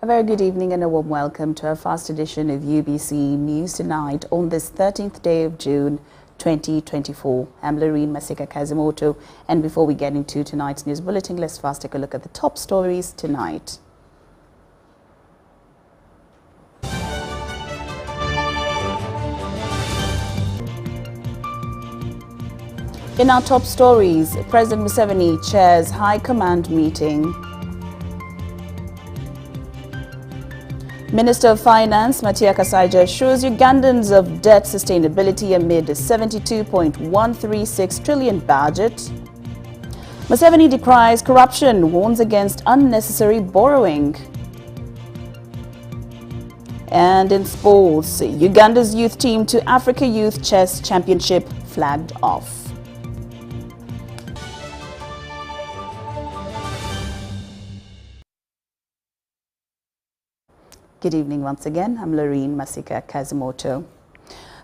A very good evening and a warm welcome to our first edition of UBC News Tonight on this 13th day of June 2024. I'm Lauryn Masika Kazimoto, and before we get into tonight's news bulletin, let's first take a look at the top stories tonight. In our top stories, President Museveni chairs High Command meeting. Minister of Finance Masika Kazimoto assures Ugandans of debt sustainability amid a 72.136 trillion budget. Museveni decries corruption, warns against unnecessary borrowing. And in sports, Uganda's youth team to Africa Youth Chess Championship flagged off. Good evening once again. I'm Lauryn Masika Kazimoto.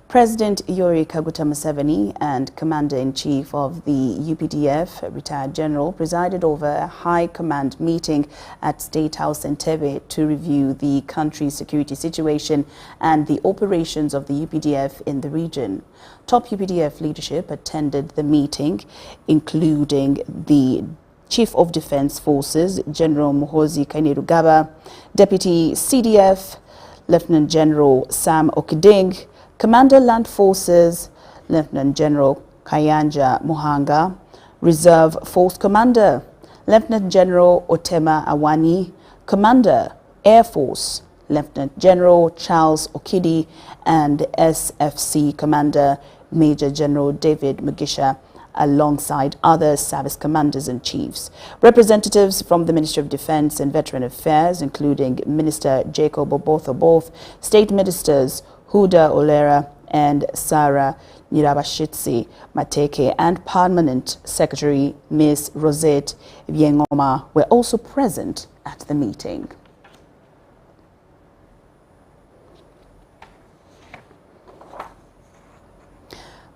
President Yoweri Kaguta Museveni and Commander-in-Chief of the UPDF, retired General, presided over a high command meeting at State House Entebbe to review the country's security situation and the operations of the UPDF in the region. Top UPDF leadership attended the meeting, including the Chief of Defense Forces, General Muhoozi Kainerugaba, Deputy CDF, Lieutenant General Sam Okiding, Commander Land Forces, Lieutenant General Kayanja Muhanga, Reserve Force Commander, Lieutenant General Otema Awani, Commander, Air Force, Lieutenant General Charles Okidi, and SFC Commander, Major General David Mugisha, alongside other service commanders and chiefs. Representatives from the Ministry of Defense and Veteran Affairs, including Minister Jacob Oboth, State Ministers Huda Olera and Sarah Nyirabashitsi Mateke, and Permanent Secretary Ms. Rosette Byengoma were also present at the meeting.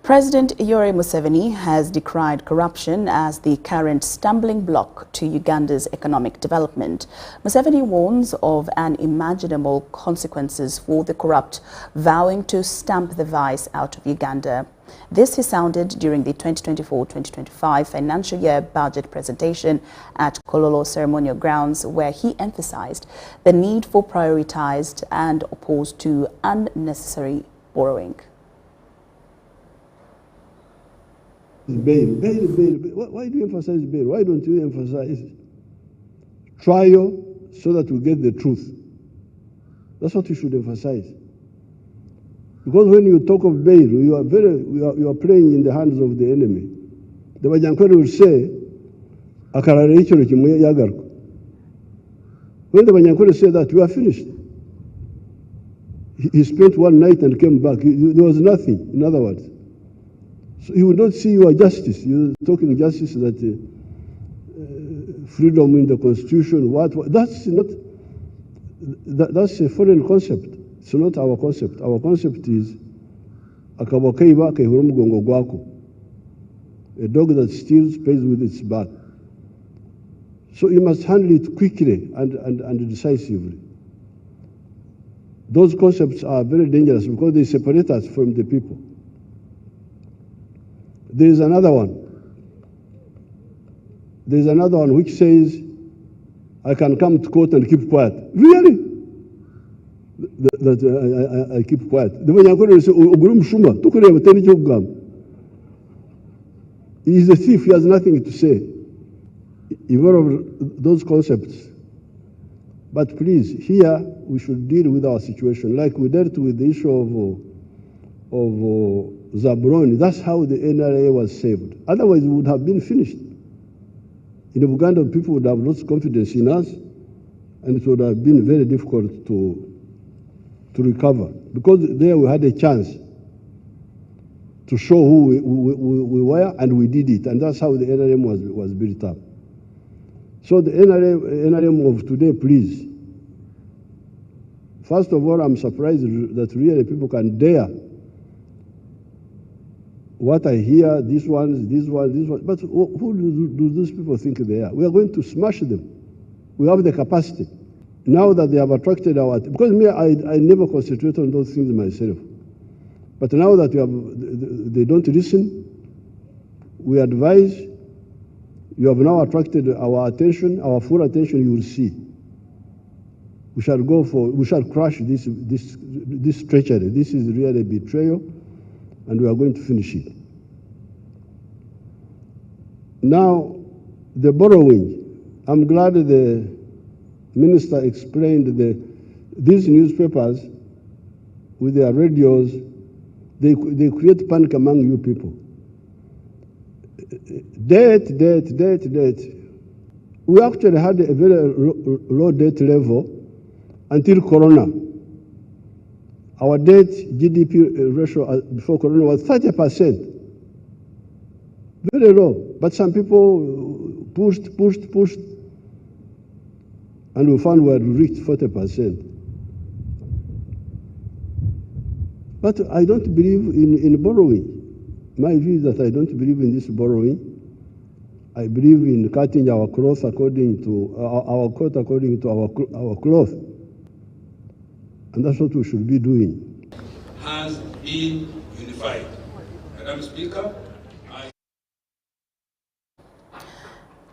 President Yoweri Museveni has decried corruption as the current stumbling block to Uganda's economic development. Museveni warns of unimaginable consequences for the corrupt, vowing to stamp the vice out of Uganda. This he sounded during the 2024-2025 financial year budget presentation at Kololo Ceremonial Grounds, where he emphasized the need for prioritized and opposed to unnecessary borrowing. Bail. Why do you emphasize bail? Why don't you emphasize trial so that we get the truth? That's what you should emphasize. Because when you talk of bail, you are playing in the hands of the enemy. The Bajankwere will say, when the Bajankwere said that, we are finished. He spent one night and came back. There was nothing, in other words. So you will not see your justice. You're talking justice that freedom in the constitution. That's not. That's a foreign concept. It's not our concept. Our concept is a dog that steals pays with its back. So you must handle it quickly and decisively. Those concepts are very dangerous because they separate us from the people. There is another one. There's another one which says, I can come to court and keep quiet. Really? I keep quiet. The Bajankwere will say, Ogurum Shuma, he is a thief, he has nothing to say. Aware of those concepts. But please, here we should deal with our situation like we dealt with the issue of Zabroni. That's how the NRA was saved. Otherwise, we would have been finished. In Uganda, people would have lost confidence in us, and it would have been very difficult to recover. Because there we had a chance to show who we were, and we did it. And that's how the NRM was built up. So the NRM of today, please. First of all, I'm surprised that really people can dare what I hear, these ones. But who do these people think they are? We are going to smash them. We have the capacity. now that they have attracted our, because me, I never concentrate on those things myself. But now that they don't listen, we advise, you have now attracted our attention, our full attention, you will see. We shall crush this treachery. This is really a betrayal, and we are going to finish it. Now, the borrowing, I'm glad the minister explained these newspapers with their radios, they create panic among you people. Debt. We actually had a very low debt level until Corona. Our debt GDP ratio before Corona was 30%. Very low. But some people pushed, and we found we had reached 40%. But I don't believe in borrowing. My view is that I don't believe in this borrowing. I believe in cutting our cloth according to our coat according to our cloth. And that's what we should be doing. Has been unified. Madam Speaker,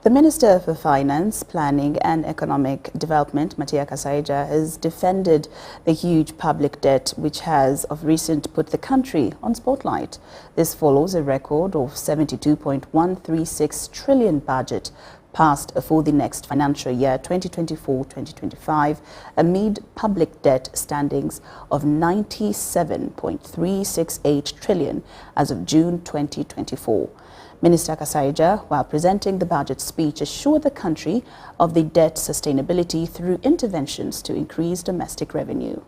The Minister for Finance, Planning and Economic Development, Masika Kazimoto, has defended the huge public debt which has of recent put the country on spotlight. This follows a record of 72.136 trillion budget passed for the next financial year 2024-2025 amid public debt standings of 97.368 trillion as of June 2024. Minister Kazimoto, while presenting the budget speech, assured the country of the debt sustainability through interventions to increase domestic revenue.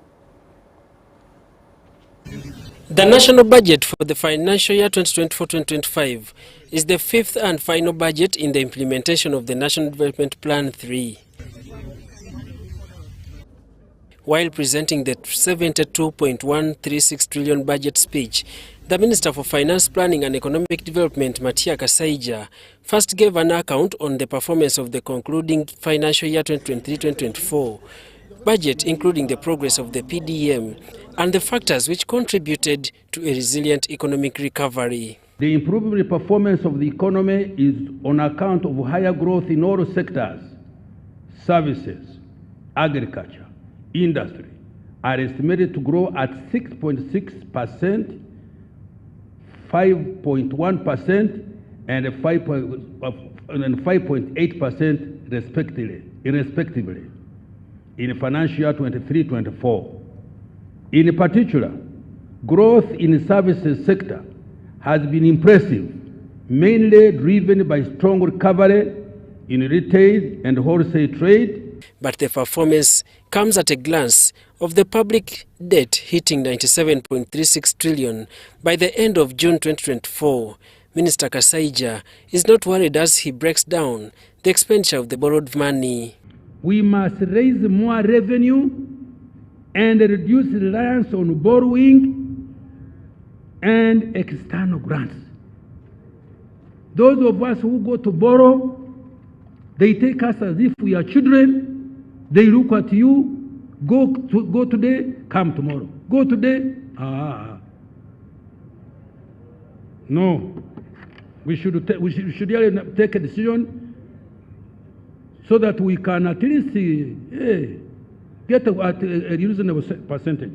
The national budget for the financial year 2024-2025 is the fifth and final budget in the implementation of the National Development Plan 3. While presenting the 72.136 trillion budget speech, the Minister for Finance, Planning and Economic Development, Masika Kazimoto, first gave an account on the performance of the concluding financial year 2023-2024 budget, including the progress of the PDM and the factors which contributed to a resilient economic recovery. The improved performance of the economy is on account of higher growth in all sectors. Services, agriculture, industry are estimated to grow at 6.6%, 5.1% and 5.8% respectively in financial year 23-24. In particular, growth in the services sector has been impressive, mainly driven by strong recovery in retail and wholesale trade. But the performance comes at a glance of the public debt hitting 97.36 trillion by the end of June 2024. Minister Kazimoto is not worried as he breaks down the expenditure of the borrowed money. We must raise more revenue and reduce reliance on borrowing and external grants. Those of us who go to borrow, they take us as if we are children. They look at you, go today, come tomorrow. Go today, No, we should really take a decision so that we can at least get a reasonable percentage.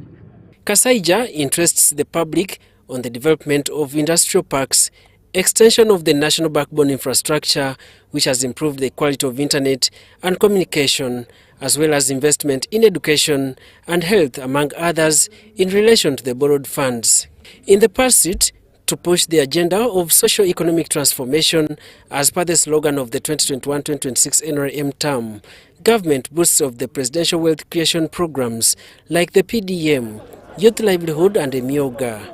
Kazimoto interests the public on the development of industrial parks, extension of the national backbone infrastructure, which has improved the quality of internet and communication, as well as investment in education and health, among others, in relation to the borrowed funds. In the pursuit to push the agenda of socio-economic transformation, as per the slogan of the 2021-2026 NRM term, government boosts of the presidential wealth creation programs like the PDM, Youth Livelihood and Emyoga.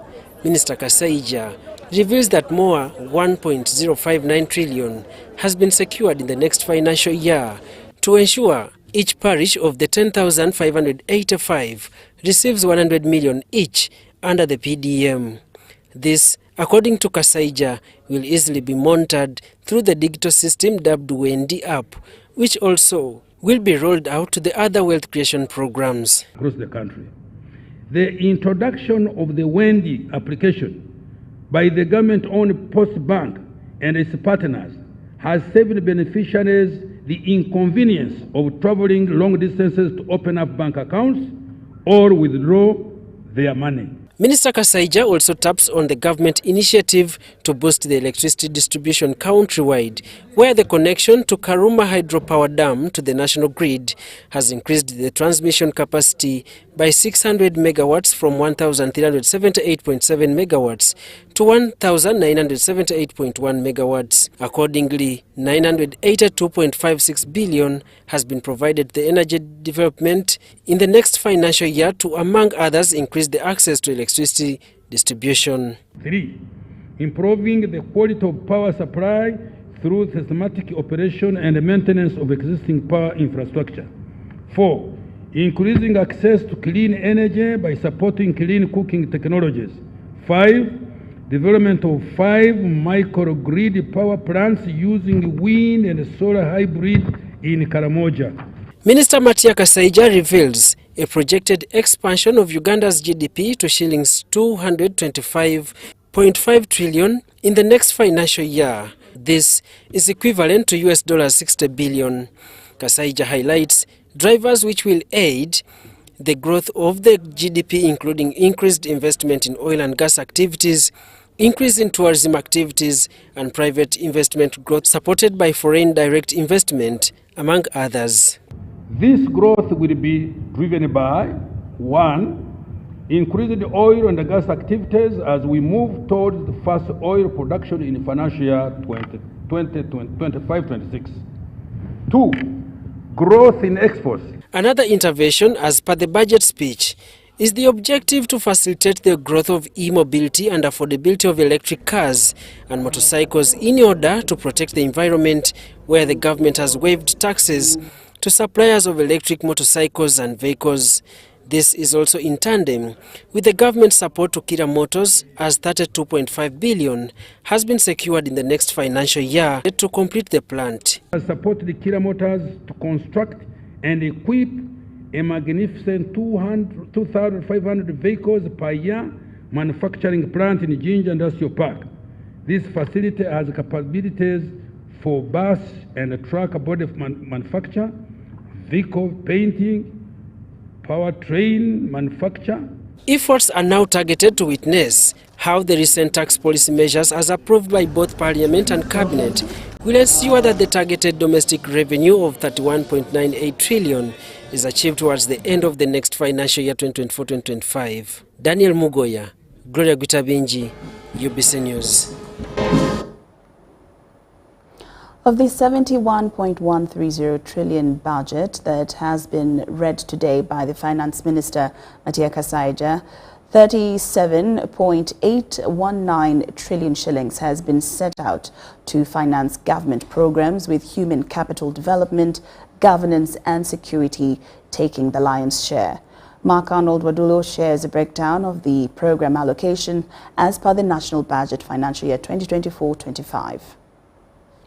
Minister Kazimoto reveals that more 1.059 trillion has been secured in the next financial year to ensure each parish of the 10,585 receives 100 million each under the PDM. This, according to Kazimoto, will easily be monitored through the digital system dubbed WENDI app, which also will be rolled out to the other wealth creation programs across the country. The introduction of the Wendy application by the government-owned Post Bank and its partners has saved beneficiaries the inconvenience of traveling long distances to open up bank accounts or withdraw their money. Minister Kasaija also taps on the government initiative to boost the electricity distribution countrywide, where the connection to Karuma hydropower dam to the national grid has increased the transmission capacity by 600 megawatts from 1,378.7 megawatts to 1,978.1 megawatts. Accordingly, 982.56 billion has been provided to the energy development in the next financial year to, among others, increase the access to electricity distribution. 3. Improving the quality of power supply through systematic operation and maintenance of existing power infrastructure. 4. Increasing access to clean energy by supporting clean cooking technologies. 5. Development of 5 microgrid power plants using wind and solar hybrid in Karamoja. Minister Matia Kasaija reveals a projected expansion of Uganda's GDP to shillings 225.5 trillion in the next financial year. This is equivalent to US dollars 60 billion. Kasaija highlights drivers which will aid the growth of the GDP, including increased investment in oil and gas activities, increase in tourism activities, and private investment growth supported by foreign direct investment, among others. This growth will be driven by 1. Increased oil and gas activities as we move towards the first oil production in financial year 2025-26. 2. Growth in exports. Another intervention, as per the budget speech, is the objective to facilitate the growth of e-mobility and affordability of electric cars and motorcycles in order to protect the environment, where the government has waived taxes to suppliers of electric motorcycles and vehicles. This is also in tandem with the government support to Kira Motors, as 32.5 billion has been secured in the next financial year to complete the plant. I support the Kira Motors to construct and equip a magnificent 2,500 vehicles per year manufacturing plant in Jinja Industrial Park. This facility has capabilities for bus and truck body manufacture, vehicle painting, powertrain manufacture. Efforts are now targeted to witness how the recent tax policy measures, as approved by both Parliament and Cabinet, will ensure that the targeted domestic revenue of 31.98 trillion is achieved towards the end of the next financial year 2024-2025. Daniel Mugoya, Gloria Gutabinji, UBC News. Of the 71.130 trillion budget that has been read today by the Finance Minister, Matia Kasaija, 37.819 trillion shillings has been set out to finance government programs, with human capital development, governance and security taking the lion's share. Mark Arnold Wadulo shares a breakdown of the program allocation as per the National Budget Financial Year 2024-25.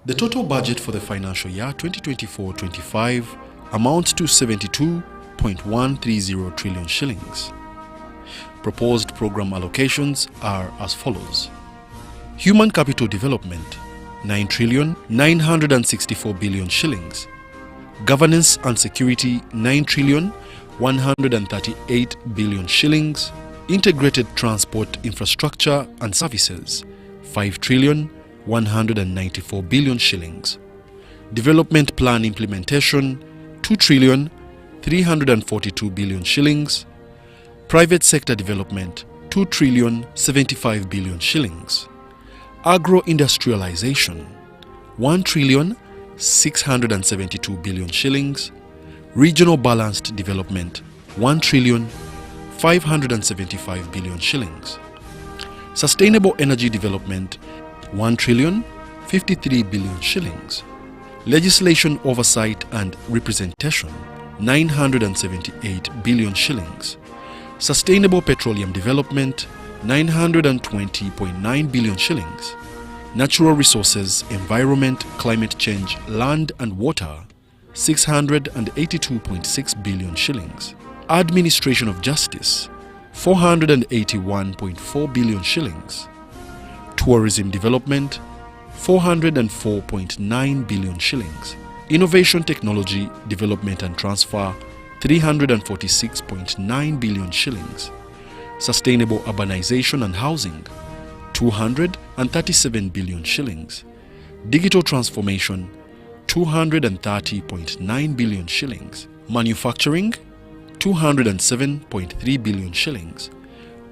The total budget for the financial year 2024-25 amounts to 72.130 trillion shillings. Proposed program allocations are as follows: Human Capital Development, 9,964 billion shillings. Governance and Security, 9,138 billion shillings. Integrated Transport Infrastructure and Services, 5,194 billion shillings. Development Plan Implementation, 2,342 billion shillings. Private Sector Development, 2,075 billion shillings. Agro-industrialization, 1,672 billion shillings. Regional Balanced Development, 1,575 billion shillings. Sustainable Energy Development, 1,053 billion shillings. Legislation Oversight and Representation, 978 billion shillings. Sustainable Petroleum Development, 920.9 billion shillings. Natural Resources, Environment, Climate Change, Land and Water, 682.6 billion shillings. Administration of Justice, 481.4 billion shillings. Tourism Development, 404.9 billion shillings. Innovation, Technology, Development and Transfer, 346.9 billion shillings. Sustainable Urbanization and Housing, 237 billion shillings. Digital Transformation, 230.9 billion shillings. Manufacturing, 207.3 billion shillings.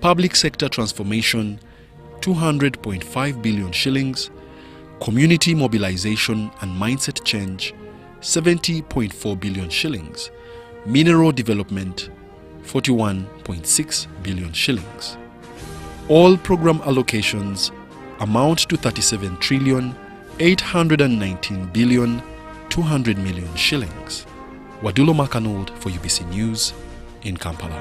Public Sector Transformation, 200.5 billion shillings. Community Mobilization and Mindset Change, 70.4 billion shillings. Mineral Development, 41.6 billion shillings. All program allocations amount to 37,819,200,000,000 shillings. Wadulo Makanold for UBC News in Kampala.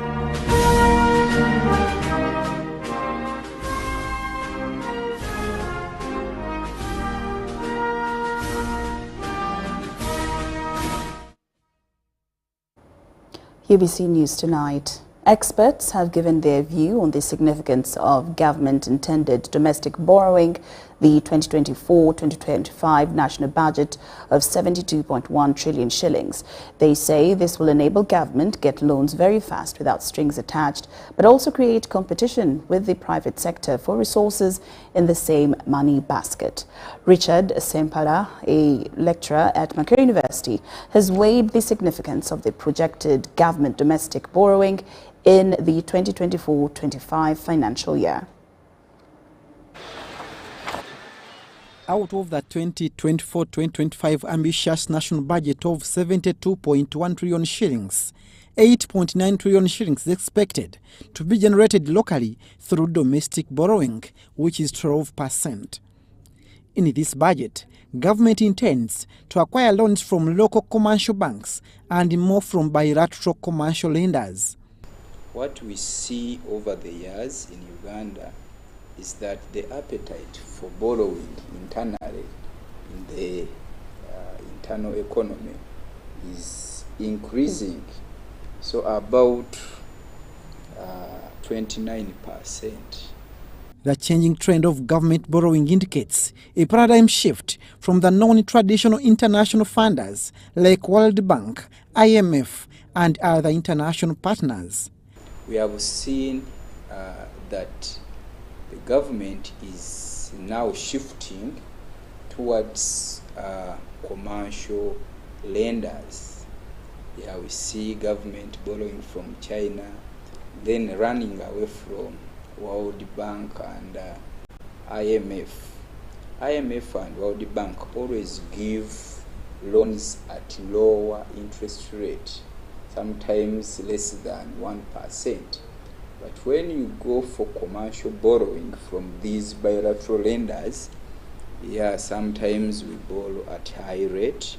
UBC News Tonight. Experts have given their view on the significance of government-intended domestic borrowing, the 2024-2025 national budget of 72.1 trillion shillings. They say this will enable government get loans very fast without strings attached, but also create competition with the private sector for resources in the same money basket. Richard Sempala, a lecturer at Makerere University, has weighed the significance of the projected government domestic borrowing in the 2024-25 financial year. Out of the 2024-2025 ambitious national budget of 72.1 trillion shillings, 8.9 trillion shillings is expected to be generated locally through domestic borrowing, which is 12%. In this budget, government intends to acquire loans from local commercial banks and more from bilateral commercial lenders. What we see over the years in Uganda is that the appetite for borrowing internally in the internal economy is increasing. So about 29%. The changing trend of government borrowing indicates a paradigm shift from the non-traditional international funders like World Bank, IMF, and other international partners. We have seen that the government is now shifting towards commercial lenders. Yeah, we see government borrowing from China, then running away from World Bank and IMF. IMF and World Bank always give loans at lower interest rate, sometimes less than 1%. But when you go for commercial borrowing from these bilateral lenders, yeah, sometimes we borrow at high rate.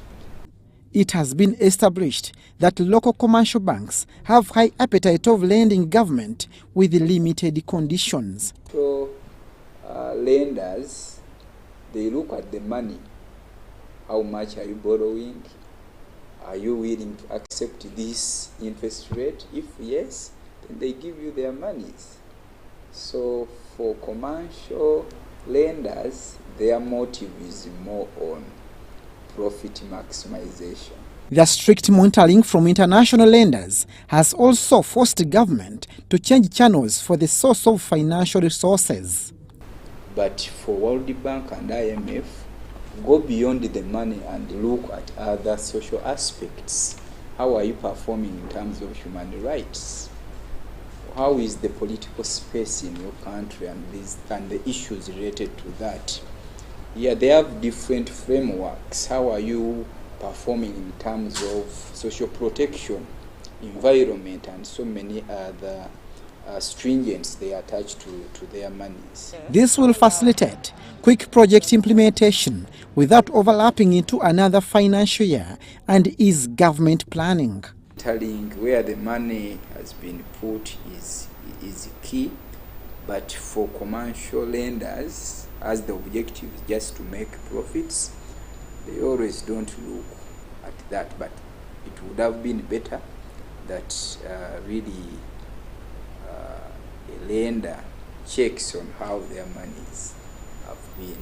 It has been established that local commercial banks have high appetite of lending government with limited conditions. So lenders, they look at the money. How much are you borrowing? Are you willing to accept this interest rate? If yes, then they give you their monies. So for commercial lenders, their motive is more on profit maximization. The strict monitoring from international lenders has also forced the government to change channels for the source of financial resources. But for World Bank and IMF, go beyond the money and look at other social aspects. How are you performing in terms of human rights? How is the political space in your country and the issues related to that? Yeah, they have different frameworks. How are you performing in terms of social protection, environment, and so many other stringents they attach to their monies? This will facilitate quick project implementation without overlapping into another financial year and ease government planning. Telling where the money has been put is key, but for commercial lenders, as the objective is just to make profits, they always don't look at that, but it would have been better that really a lender checks on how their monies have been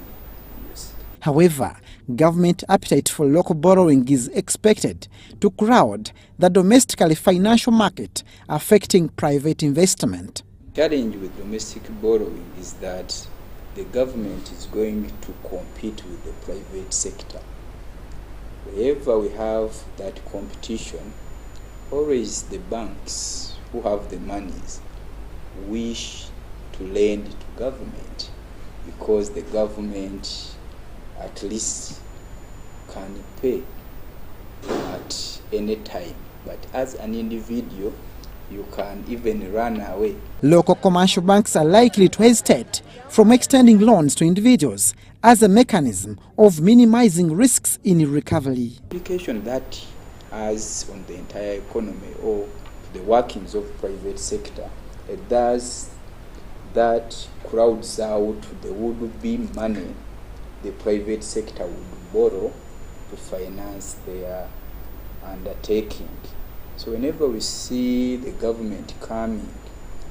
used. However, government appetite for local borrowing is expected to crowd the domestically financial market, affecting private investment. Challenge with domestic borrowing is that the government is going to compete with the private sector. Wherever we have that competition, always the banks who have the monies wish to lend to government, because the government at least can pay at any time. But as an individual, you can even run away. Local commercial banks are likely to hesitate from extending loans to individuals as a mechanism of minimizing risks in recovery. The implication that has on the entire economy or the workings of the private sector, it does that crowds out the would-be money the private sector would borrow to finance their undertaking. So whenever we see the government coming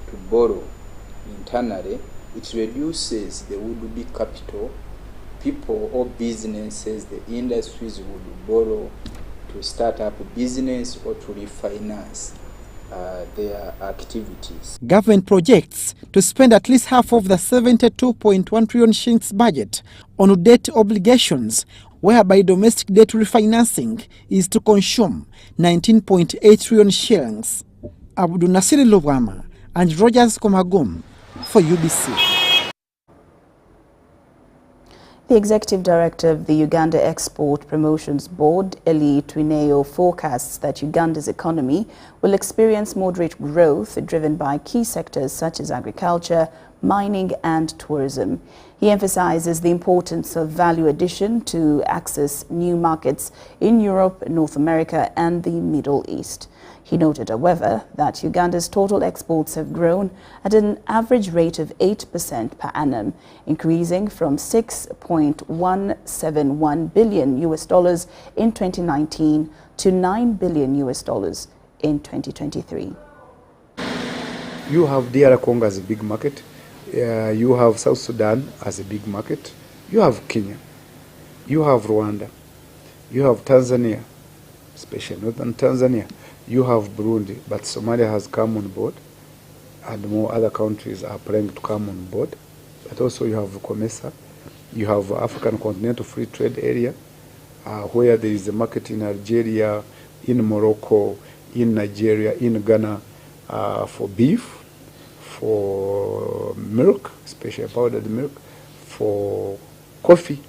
to borrow internally, it reduces the would-be capital. People or businesses, the industries would borrow to start up a business or to refinance their activities. Government projects to spend at least half of the 72.1 trillion shillings budget on debt obligations, whereby domestic debt refinancing is to consume 19.8 trillion shillings. Abdul Nasir Lubwama and Rogers Komagum for UBC. The Executive Director of the Uganda Export Promotions Board, Eli Twineo, forecasts that Uganda's economy will experience moderate growth driven by key sectors such as agriculture, mining and tourism. He emphasizes the importance of value addition to access new markets in Europe, North America and the Middle East. He noted, however, that Uganda's total exports have grown at an average rate of 8% per annum, increasing from $6.171 billion in 2019 to $9 billion in 2023. You have DR Congo as a big market. You have South Sudan as a big market. You have Kenya. You have Rwanda. You have Tanzania, especially northern Tanzania. You have Burundi, but Somalia has come on board, and more other countries are planning to come on board. But also you have COMESA. You have African Continental Free Trade Area, where there is a market in Algeria, in Morocco, in Nigeria, in Ghana, for beef, for milk, especially powdered milk, for coffee,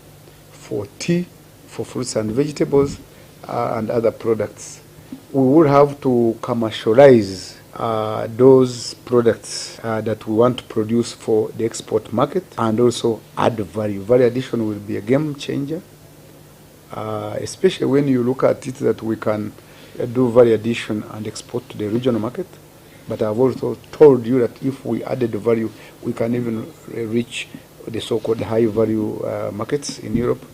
for tea, for fruits and vegetables, and other products. We would have to commercialize those products that we want to produce for the export market, and also add value. Value addition will be a game changer, especially when you look at it that we can do value addition and export to the regional market. But I've also told you that if we added the value, we can even reach the so-called high-value markets in Europe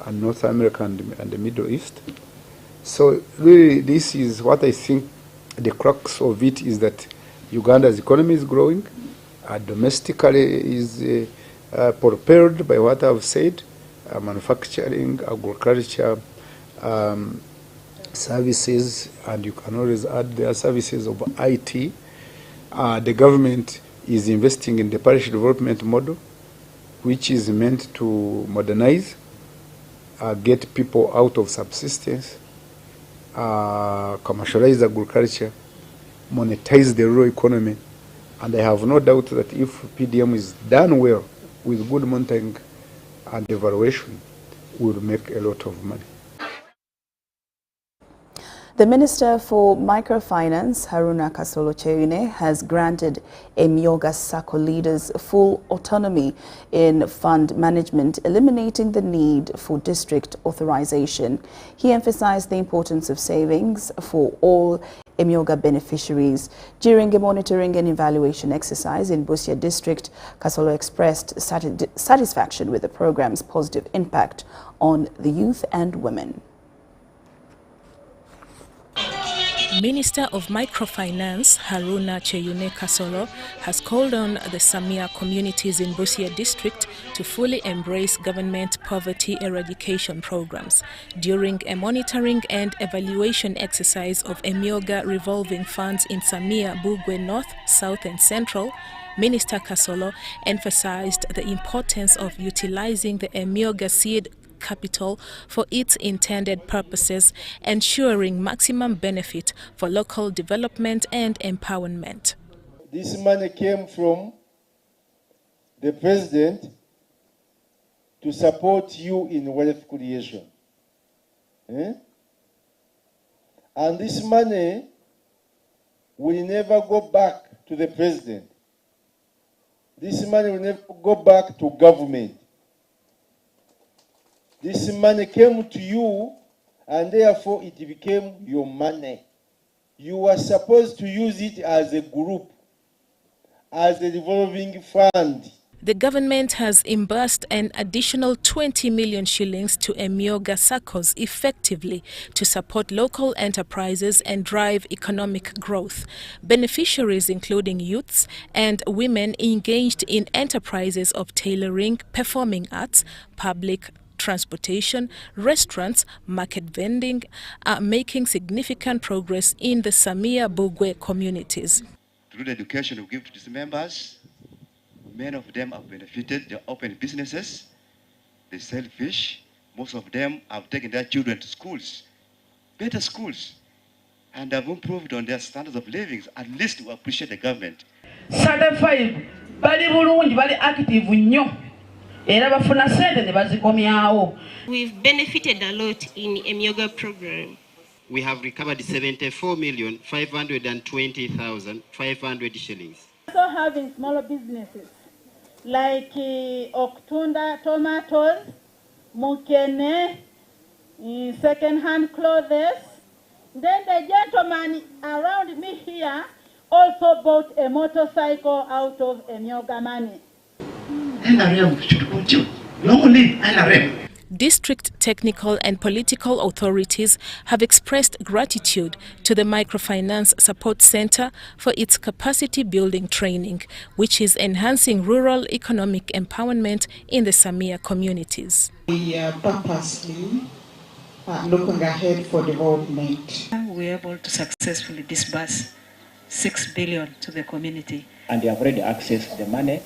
and North America and the Middle East. So really, this is what I think the crux of it is, that Uganda's economy is growing, domestically is propelled by what I've said, manufacturing, agriculture, services, and you can always add their services of IT. The government is investing in the parish development model, which is meant to modernize, get people out of subsistence, commercialize agriculture, monetize the rural economy. And I have no doubt that if PDM is done well, with good monitoring and evaluation, we will make a lot of money. The Minister for Microfinance, Haruna Kasolo-Cheune, has granted Emyoga Sacco leaders full autonomy in fund management, eliminating the need for district authorization. He emphasized the importance of savings for all Emyoga beneficiaries. During a monitoring and evaluation exercise in Busia District, Kasolo expressed satisfaction with the program's positive impact on the youth and women. Minister of Microfinance, Haruna Cheyune Kasolo, has called on the Samia communities in Busia district to fully embrace government poverty eradication programs. During a monitoring and evaluation exercise of Emyoga revolving funds in Samia, Bugwe North, South and Central, Minister Kasolo emphasized the importance of utilizing the Emyoga seed capital for its intended purposes, ensuring maximum benefit for local development and empowerment. This money came from the President to support you in wealth creation. And this money will never go back to the President. This money will never go back to government. This money came to you, and therefore it became your money. You are supposed to use it as a group, as a revolving fund. The government has embursed an additional 20 million shillings to Emyoga SACCOs effectively to support local enterprises and drive economic growth. Beneficiaries including youths and women engaged in enterprises of tailoring, performing arts, public transportation, restaurants, market vending are making significant progress in the Samia Bugwe communities. Through the education we give to these members, many of them have benefited. They open businesses, they sell fish. Most of them have taken their children to schools, better schools, and have improved on their standards of living. At least we appreciate the government. Certified, bali bulungi, bali active nnyo. We've benefited a lot in Emyoga program. We have recovered 74,520,500 shillings. Also having smaller businesses like Oktunda tomatoes, Mukene, second-hand clothes. Then the gentleman around me here also bought a motorcycle out of Emyoga money. District technical and political authorities have expressed gratitude to the Microfinance Support Center for its capacity building training, which is enhancing rural economic empowerment in the Samia communities. We are purposely looking ahead for development. We are able to successfully disburse 6 billion to the community. And they have already accessed the money.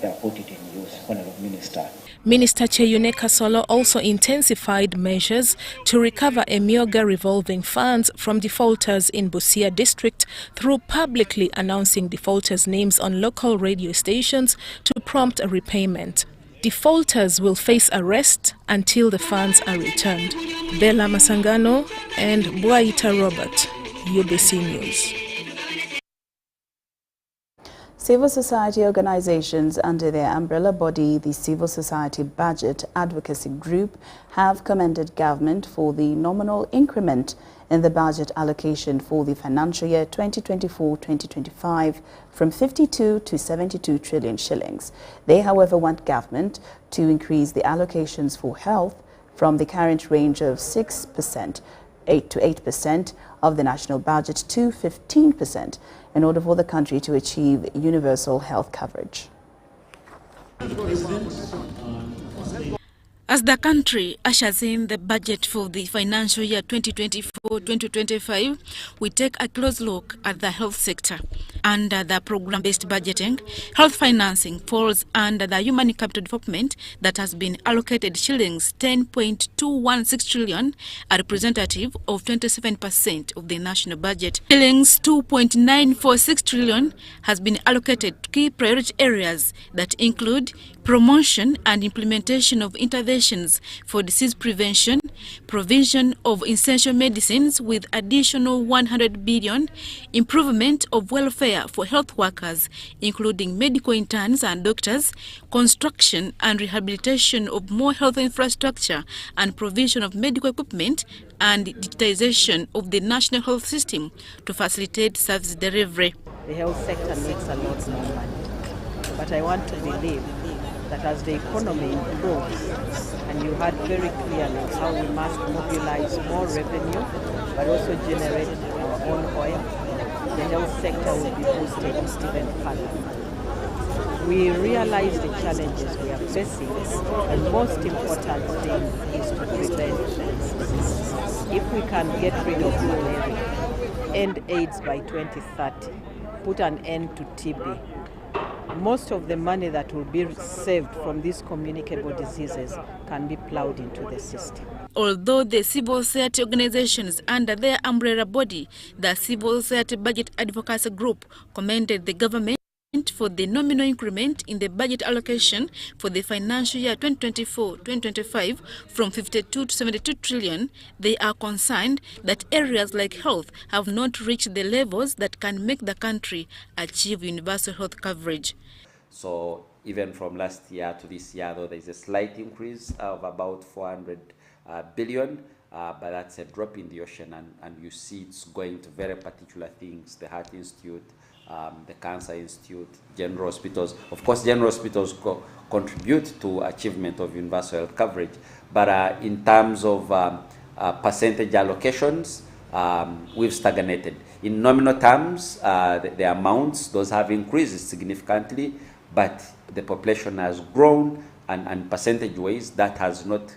They have put it in use, Honorable Minister. Minister Cheyune Kasolo also intensified measures to recover Emyoga revolving funds from defaulters in Busia district through publicly announcing defaulters' names on local radio stations to prompt a repayment. Defaulters will face arrest until the funds are returned. Bella Masangano and Bwaita Robert, UBC News. Civil society organizations under their umbrella body, the Civil Society Budget Advocacy Group, have commended government for the nominal increment in the budget allocation for the financial year 2024-2025 from 52 to 72 trillion shillings. They, however, want government to increase the allocations for health from the current range of 6%, 8% of the national budget to 15% in order for the country to achieve universal health coverage. As the country ushers in the budget for the financial year 2024-2025, we take a close look at the health sector. Under the program-based budgeting, health financing falls under the human capital development that has been allocated shillings 10.216 trillion, a representative of 27% of the national budget. Shillings 2.946 trillion has been allocated to key priority areas that include promotion and implementation of interventions for disease prevention, provision of essential medicines with additional 100 billion, improvement of welfare for health workers, including medical interns and doctors, construction and rehabilitation of more health infrastructure, and provision of medical equipment and digitization of the national health system to facilitate service delivery. The health sector needs a lot more money, but I want to believe that as the economy improves, and you heard very clearly how we must mobilize more revenue, but also generate our own oil, the health sector will be boosted even further. We realize the challenges we are facing, and most important thing is to prevent disease. If we can get rid of malaria, end AIDS by 2030, put an end to TB, most of the money that will be saved from these communicable diseases can be plowed into the system. Although the civil society organizations under their umbrella body, the Civil Society Budget Advocacy Group, commended the government for the nominal increment in the budget allocation for the financial year 2024-2025 from 52 to 72 trillion, they are concerned that areas like health have not reached the levels that can make the country achieve universal health coverage. So even from last year to this year, though, there is a slight increase of about 400 billion, but that's a drop in the ocean, and you see it's going to very particular things, the Heart Institute, the Cancer Institute, general hospitals. Of course, general hospitals contribute to achievement of universal health coverage, but in terms of percentage allocations, we've stagnated. In nominal terms, the amounts, those have increased significantly, but the population has grown, and percentage-wise, that has not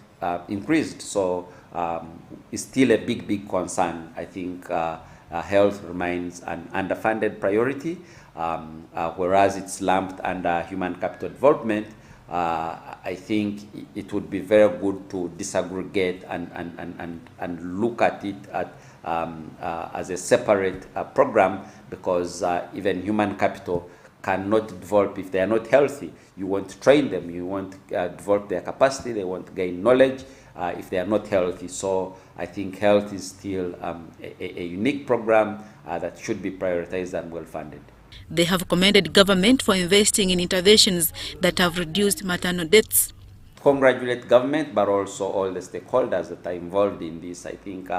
increased. So it's still a big concern. I think health remains an underfunded priority, whereas it's lumped under human capital development. I think it would be very good to disaggregate and look at it as a separate program, because even human capital cannot develop if they are not healthy. You want to train them, you want to develop their capacity, they want to gain knowledge if they are not healthy. So I think health is still a unique program that should be prioritized and well funded. They have commended government for investing in interventions that have reduced maternal deaths. Congratulate government, but also all the stakeholders that are involved in this. I think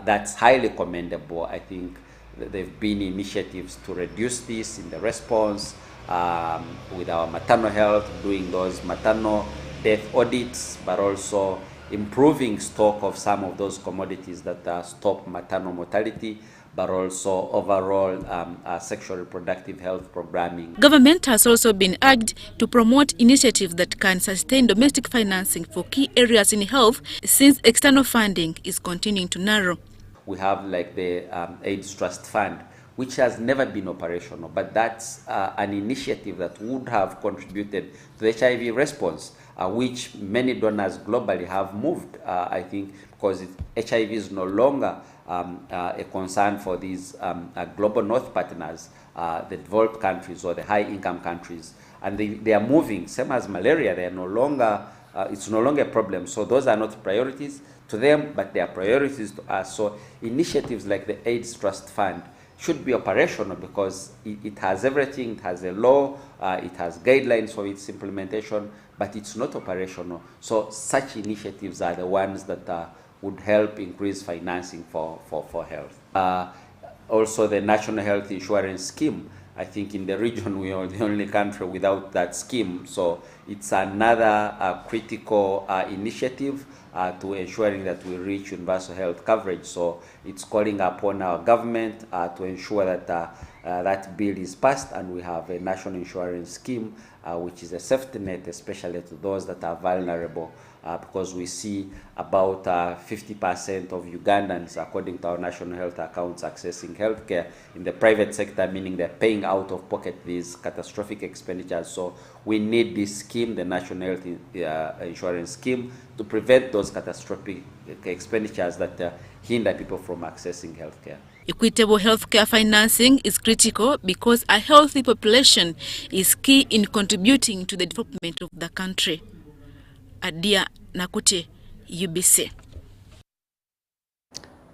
that's highly commendable. I think there have been initiatives to reduce this in the response with our maternal health, doing those maternal death audits, but also improving stock of some of those commodities that stop maternal mortality, but also overall sexual reproductive health programming. Government has also been urged to promote initiatives that can sustain domestic financing for key areas in health, since external funding is continuing to narrow. We have like the AIDS Trust Fund, which has never been operational, but that's an initiative that would have contributed to the HIV response, which many donors globally have moved, I think, because HIV is no longer a concern for these global north partners, the developed countries or the high-income countries, and they are moving. Same as malaria, they are no longer, it's no longer a problem. So those are not priorities to them, but they are priorities to us. So initiatives like the AIDS Trust Fund should be operational, because it has everything. It has a law, it has guidelines for its implementation, but it's not operational. So such initiatives are the ones that would help increase financing for health. Also, the National Health Insurance Scheme. I think in the region we are the only country without that scheme. So it's another critical initiative to ensuring that we reach universal health coverage. So it's calling upon our government to ensure that that bill is passed, and we have a national insurance scheme, which is a safety net, especially to those that are vulnerable, because we see about 50% of Ugandans, according to our national health accounts, accessing healthcare in the private sector, meaning they're paying out of pocket these catastrophic expenditures. So we need this scheme, the National Health Insurance Scheme, to prevent those catastrophic expenditures that hinder people from accessing healthcare. Equitable healthcare financing is critical because a healthy population is key in contributing to the development of the country. Adia Nakute, UBC.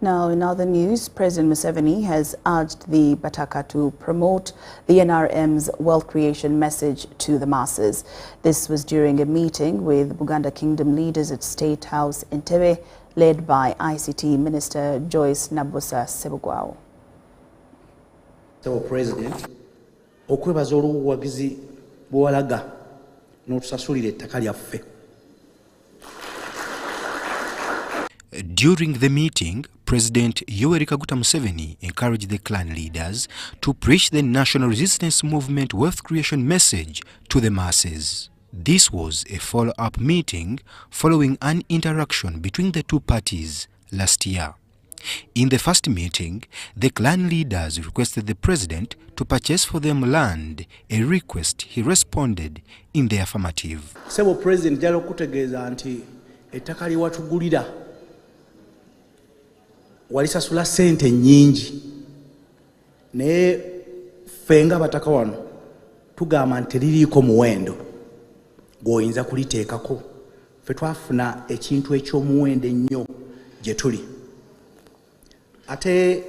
Now, in other news, President Museveni has urged the Bataka to promote the NRM's wealth creation message to the masses. This was during a meeting with Buganda Kingdom leaders at State House in Entebbe, led by ICT Minister Joyce Nabusa Sebugwao. So, President, okwebaza oluwagizi bw'olaga n'otusasulira ettaka lyaffe. During the meeting, President Yoweri Kaguta Museveni encouraged the clan leaders to preach the national resistance movement wealth creation message to the masses. This was a follow-up meeting following an interaction between the two parties last year. In the first meeting, the clan leaders requested the president to purchase for them land, a request he responded in the affirmative. Sebo president jalo kutegeeza nti ettaka liwatugulira walisasula sente nyingi naye ffe nga bataka wano tugamba nti teririiko muwendo gw'oyinza kuliteekako. Ffe twafuna ekintu eky'omuwendo ennyo gye tuli. Ate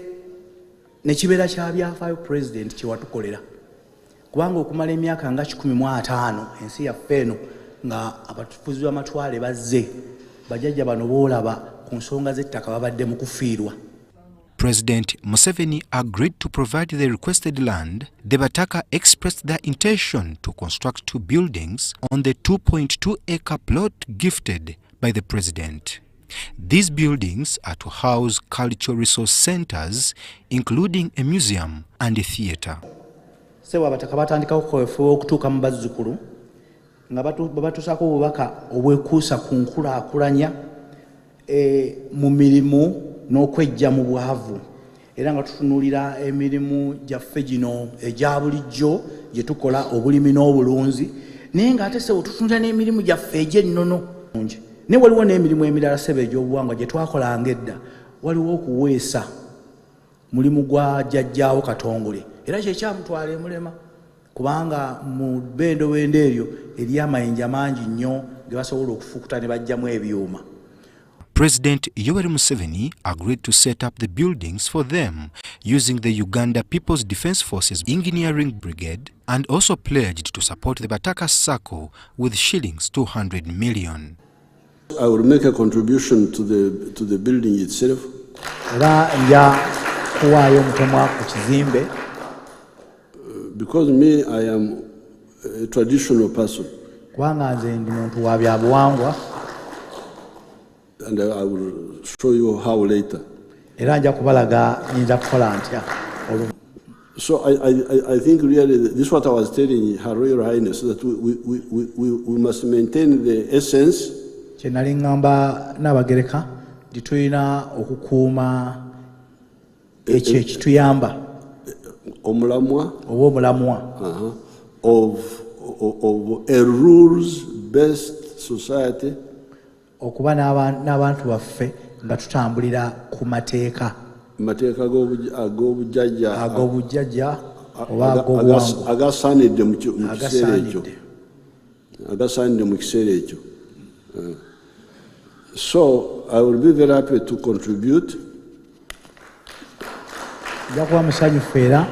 nekibeera kya byafaayo president kye watukolera, kubanga okumala emyaka nga 15 ensi yaffe eno nga abatufuzi b'amatwale bazze bajjajja bano boolaba ku nsonga z'ettaka babadde mu kufiirwa. President Museveni agreed to provide the requested land. The Bataka expressed their intention to construct 2 buildings on the 2.2-acre plot gifted by the president. These buildings are to house cultural resource centers, including a museum and a theatre. Sewa Bataka batandikawo kaweefube okutuuka mu bazzukulu nga babatuusaako obubaka obwekuusa ku nkulaakulanya mu mirimu n'okwejja mu bwavu, era nga tutunuulira emirimu gyaffe gino egya bulijjo gye tukola obulimi n'obulunzi, naye ng'ate sewo tutunuulira n'emirimu gyaffe egy'ennono. Naye waliwo n'emirimu emirala sebe egy'obuwangwa gye twakolanga edda. Waliwo okuweesa mulimu gwa jjajjaawo Katongole, era kyekyamutwala emulema kubanga mu bendobendo eryo eri amayinja mangi nnyo ge basobola okufukuta ne bajjamu ebyuma. President Yoweri Museveni agreed to set up the buildings for them using the Uganda People's Defence Forces Engineering Brigade, and also pledged to support the Bataka Circle with shillings 200 million. I will make a contribution to the building itself. Because me, I am a traditional person. And I will show you how later. So I think really this is what I was telling Her Royal Highness, that we must maintain the essence. Of a rules-based society. Okuba n'abantu baffe nga tutambulira ku mateeka ag'obujjajja oba ag'obuwangwa agasaanidde mu kiseera ekyo. So I will be very happy to contribute. Nja kuba musanyufu era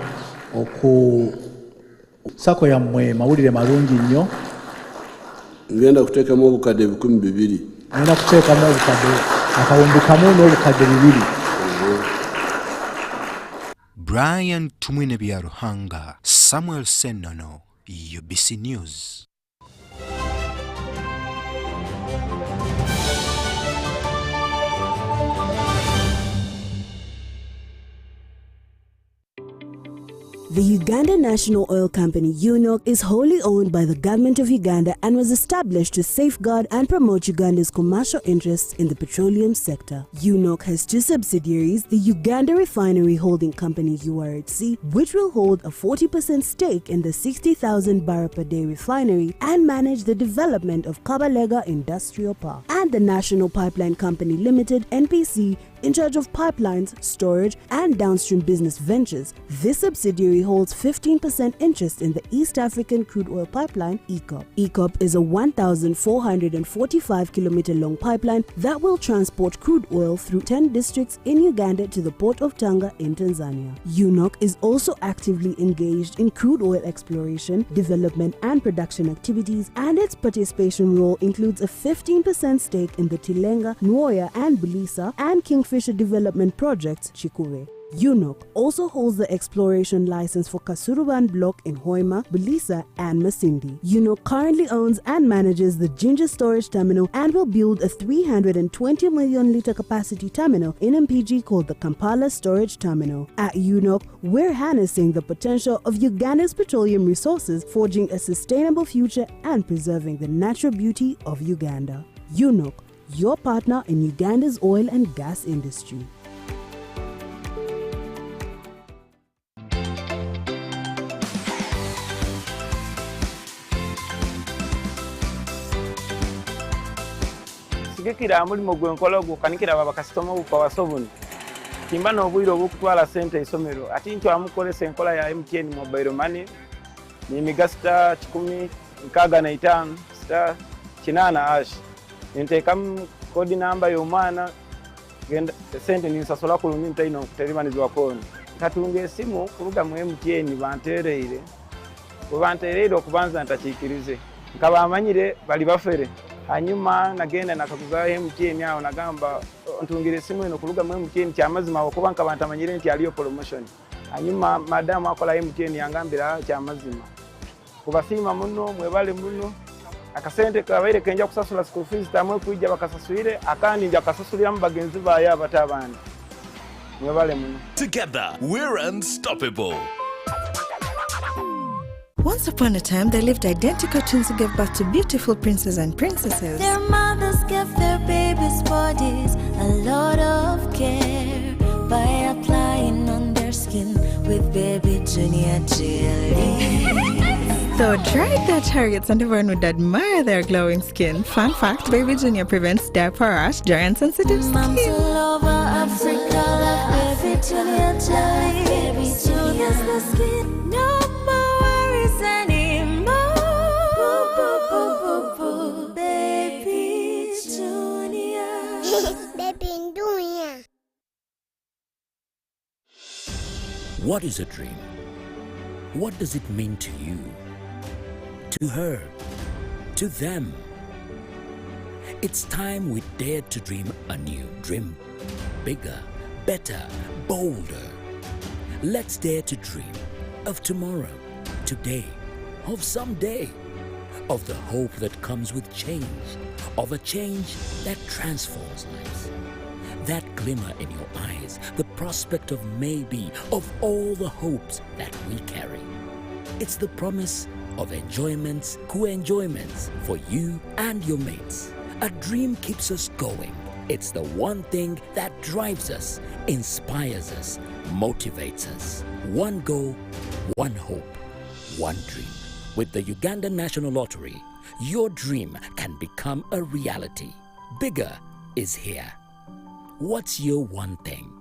sako yammwe mawulire malungi nnyo. Ngenda kuteekamu obukadde 200. Ngenda kuteekamu obukadde akawumbi kamu n'obukadde 200. Brian Tumwine Ruhanga, Samuel Senono, UBC News. The Uganda National Oil Company, UNOC, is wholly owned by the Government of Uganda and was established to safeguard and promote Uganda's commercial interests in the petroleum sector. UNOC has 2 subsidiaries, the Uganda Refinery Holding Company, URHC, which will hold a 40% stake in the 60,000 barrel per day refinery and manage the development of Kabalega Industrial Park, and the National Pipeline Company Limited, NPC, in charge of pipelines, storage, and downstream business ventures. This subsidiary holds 15% interest in the East African Crude Oil Pipeline, EACOP. EACOP is a 1,445-kilometer long pipeline that will transport crude oil through 10 districts in Uganda to the port of Tanga in Tanzania. UNOC is also actively engaged in crude oil exploration, development, and production activities, and its participation role includes a 15% stake in the Tilenga, Nwoya, and Bulisa, and Kingfisher development projects, Chikure. UNOC also holds the exploration license for Kasuruban Block in Hoima, Bulisa, and Masindi. UNOC currently owns and manages the Ginger Storage Terminal and will build a 320 million litre capacity terminal in MPG called the Kampala Storage Terminal. At UNOC, we're harnessing the potential of Uganda's petroleum resources, forging a sustainable future and preserving the natural beauty of Uganda. UNOC, your partner in Uganda's oil and gas industry. Kira mulimo gwenkola gukanikira baba customer uko wasobuni kimba no bwiro bukutwala sente isomero ati ncho amukolesa enkola ya MTN mobile money ni migasta 10 nkaga na 5 star kinana ash ntekam kodi namba y'omwana genda sente ni sasola kulungi ntaino kuterimaniziwa kono katunge simu kuruga mu MTN bantereire kubantereire okubanza ntakikirize nkaba amanyire bali bafere hanyuma nagenda nakakuza MTN yao nagamba ntungire simu eno kuluga mu MTN kyamazima okuba nkabanta amanyire nti aliyo promotion hanyuma madam akola MTN yangambira kyamazima kubasima muno mwebale muno akasente kabaire kenja kusasula school fees tamwe kujja bakasasulire akandi nja kasasulira mu bagenzi baye abatabana mwebale muno. Together we're unstoppable. Once upon a time, there lived identical twins who gave birth to beautiful princes and princesses. Their mothers gave their babies' bodies a lot of care by applying on their skin with baby Junior jelly. Though dried their chariots and everyone would admire their glowing skin. Fun fact, baby Junior prevents diaper rash, dry and sensitive skin. Moms all over Africa love baby Junior jelly. Baby Junior's the skin. No more worries anymore. Baby Junior. Baby Junior. What is a dream? What does it mean to you? To her? To them? It's time we dare to dream anew. Dream bigger, better, bolder. Let's dare to dream of tomorrow, today, of someday, of the hope that comes with change, of a change that transforms lives. That glimmer in your eyes, the prospect of maybe, of all the hopes that we carry. It's the promise of enjoyments, co-enjoyments for you and your mates. A dream keeps us going. It's the one thing that drives us, inspires us, motivates us. One goal, one hope, one dream. With the Uganda National Lottery, your dream can become a reality. Bigger is here. What's your one thing?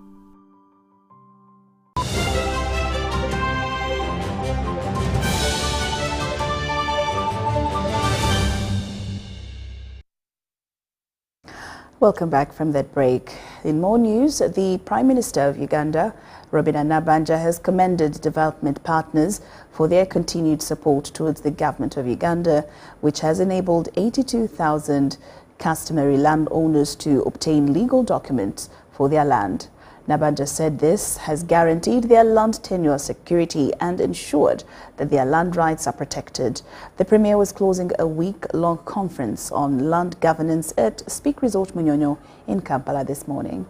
Welcome back from that break. In more news, the Prime Minister of Uganda, Robert Nabanja, has commended development partners for their continued support towards the government of Uganda, which has enabled 82,000 customary landowners to obtain legal documents for their land. Nabanja said this has guaranteed their land tenure security and ensured that their land rights are protected. The Premier was closing a week-long conference on land governance at Speak Resort Munyonyo in Kampala this morning.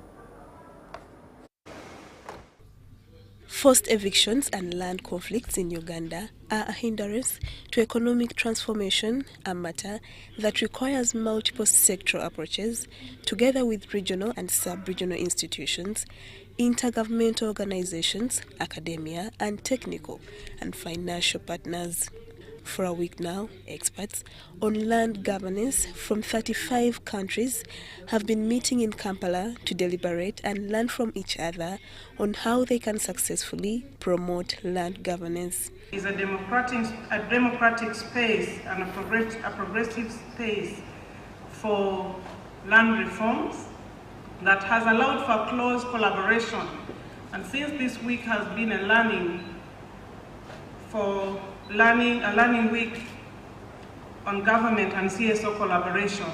Forced evictions and land conflicts in Uganda are a hindrance to economic transformation, a matter that requires multiple sectoral approaches, together with regional and sub-regional institutions, intergovernmental organizations, academia, and technical and financial partners. For a week now, experts on land governance from 35 countries have been meeting in Kampala to deliberate and learn from each other on how they can successfully promote land governance. It's a democratic space and a progressive space for land reforms that has allowed for close collaboration. And since this week has been a learning week on government and CSO collaboration,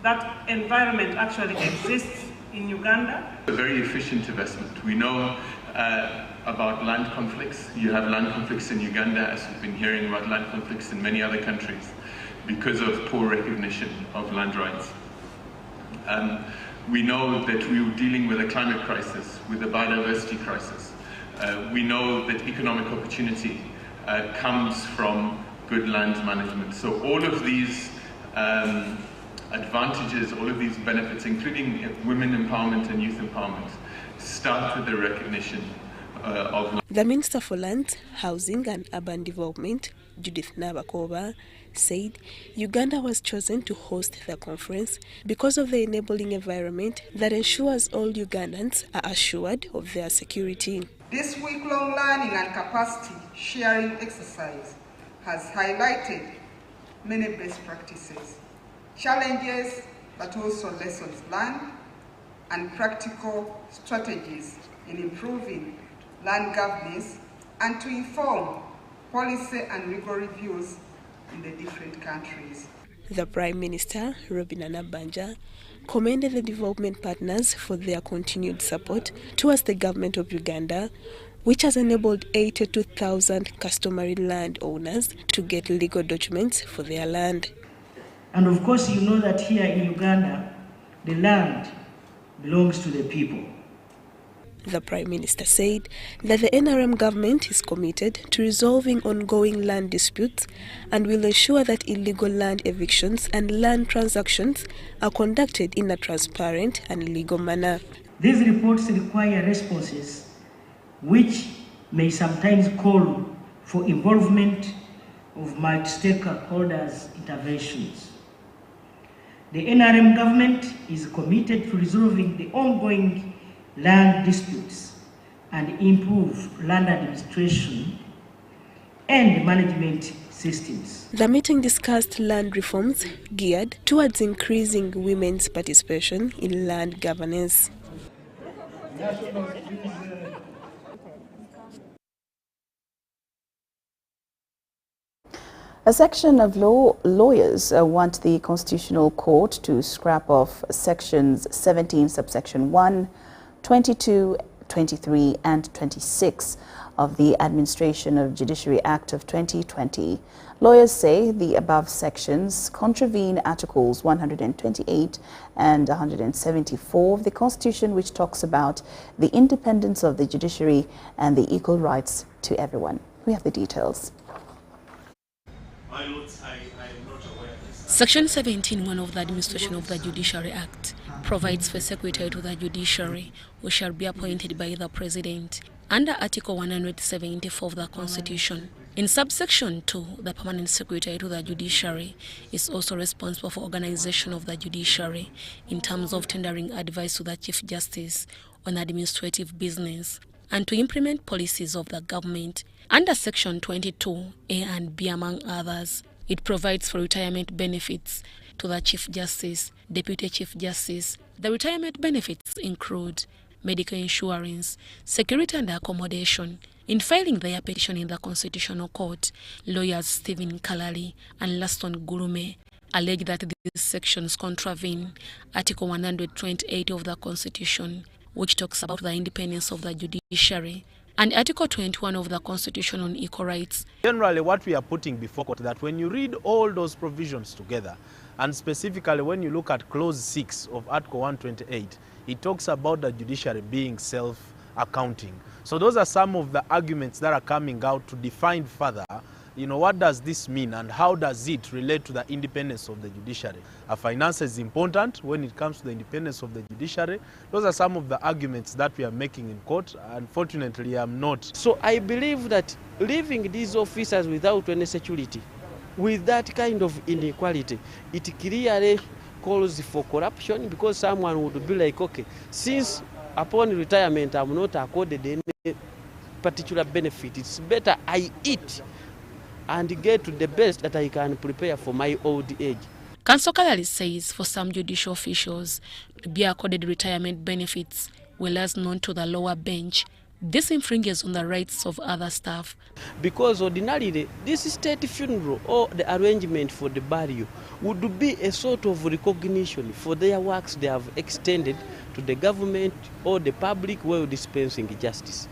that environment actually exists in Uganda. A very efficient investment. We know about land conflicts. You have land conflicts in Uganda, as we've been hearing about land conflicts in many other countries because of poor recognition of land rights. We know that we are dealing with a climate crisis, with a biodiversity crisis. We know that economic opportunity comes from good land management. So all of these advantages, all of these benefits, including women empowerment and youth empowerment, start with the recognition of land. The Minister for Land, Housing and Urban Development, Judith Nabakova, said Uganda was chosen to host the conference because of the enabling environment that ensures all Ugandans are assured of their security. This week-long learning and capacity sharing exercise has highlighted many best practices, challenges, but also lessons learned and practical strategies in improving land governance and to inform policy and legal reviews in the different countries. The Prime Minister, Robina Nabanja, commended the development partners for their continued support towards the government of Uganda, which has enabled 82,000 customary landowners to get legal documents for their land. And of course, you know that here in Uganda, the land belongs to the people. The Prime Minister said that the NRM government is committed to resolving ongoing land disputes and will ensure that illegal land evictions and land transactions are conducted in a transparent and legal manner. These reports require responses which may sometimes call for involvement of multi-stakeholders interventions. The NRM government is committed to resolving the ongoing land disputes and improve land administration and management systems. The meeting discussed land reforms geared towards increasing women's participation in land governance. A section of lawyers want the Constitutional Court to scrap off sections 17 subsection 1, 22, 23 and 26 of the Administration of Judiciary Act of 2020. Lawyers say the above sections contravene Articles 128 and 174 of the Constitution, which talks about the independence of the judiciary and the equal rights to everyone. We have the details. Section 17(1) of the Administration of the Judiciary Act provides for Secretary to the Judiciary, who shall be appointed by the President under Article 174 of the Constitution. In subsection 2, the Permanent Secretary to the Judiciary is also responsible for organization of the Judiciary in terms of tendering advice to the Chief Justice on administrative business and to implement policies of the government. Under Section 22A and B, among others, it provides for retirement benefits to the Chief Justice, Deputy Chief Justice. The retirement benefits include medical insurance, security and accommodation. In filing their petition in the Constitutional Court, lawyers Stephen Kalali and Laston Gurume allege that these sections contravene Article 128 of the Constitution, which talks about the independence of the judiciary, and Article 21 of the Constitution on equal rights. Generally, what we are putting before court, that when you read all those provisions together, and specifically when you look at Clause 6 of Article 128, it talks about the judiciary being self-accounting. So those are some of the arguments that are coming out to define further, what does this mean and how does it relate to the independence of the judiciary? Finance is important when it comes to the independence of the judiciary. Those are some of the arguments that we are making in court. Unfortunately, I'm not. So I believe that leaving these officers without any security, with that kind of inequality, it clearly calls for corruption, because someone would be like, okay, since upon retirement I'm not accorded any particular benefit, it's better I eat and get to the best that I can prepare for my old age. Counsel Kalali says for some judicial officials to be accorded retirement benefits, whereas known to the lower bench, This infringes on the rights of other staff. Because ordinarily, this state funeral or the arrangement for the burial would be a sort of recognition for their works they have extended to the government or the public while dispensing justice.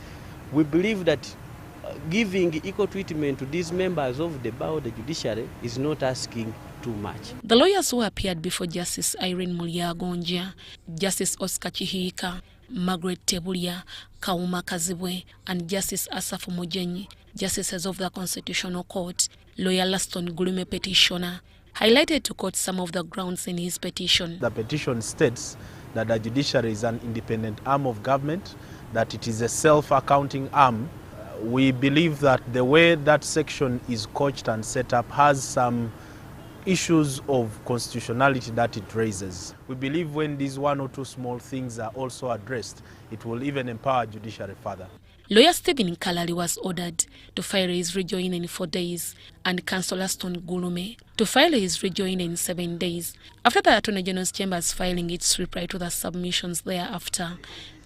We believe that giving equal treatment to these members of the bar or the judiciary is not asking too much. The lawyers who appeared before Justice Irene Mulyagonja, Justice Oscar Chihika, Margaret Tebulia, Kauma Kazibwe, and Justice Asafu Mojenyi, justices of the Constitutional Court, lawyer Laston Gulume petitioner, highlighted to court some of the grounds in his petition. The petition states that the judiciary is an independent arm of government, that it is a self-accounting arm. We believe that the way that section is couched and set up has some issues of constitutionality that it raises. We believe when these one or two small things are also addressed, it will even empower judiciary further. Lawyer Stephen Kalali was ordered to file his rejoinder in 4 days and Councillor Aston Gulume to file his rejoinder in 7 days. After the Attorney General's Chambers filing its reply to the submissions thereafter,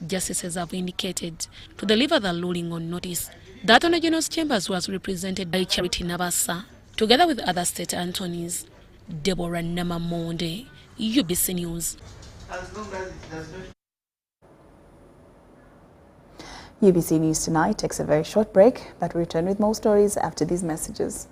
justices have indicated to deliver the ruling on notice. The Attorney General's Chambers was represented by Charity Nabasa, together with other state attorneys. Deborah Namamonde, UBC News. UBC News Tonight takes a very short break, but we return with more stories after these messages.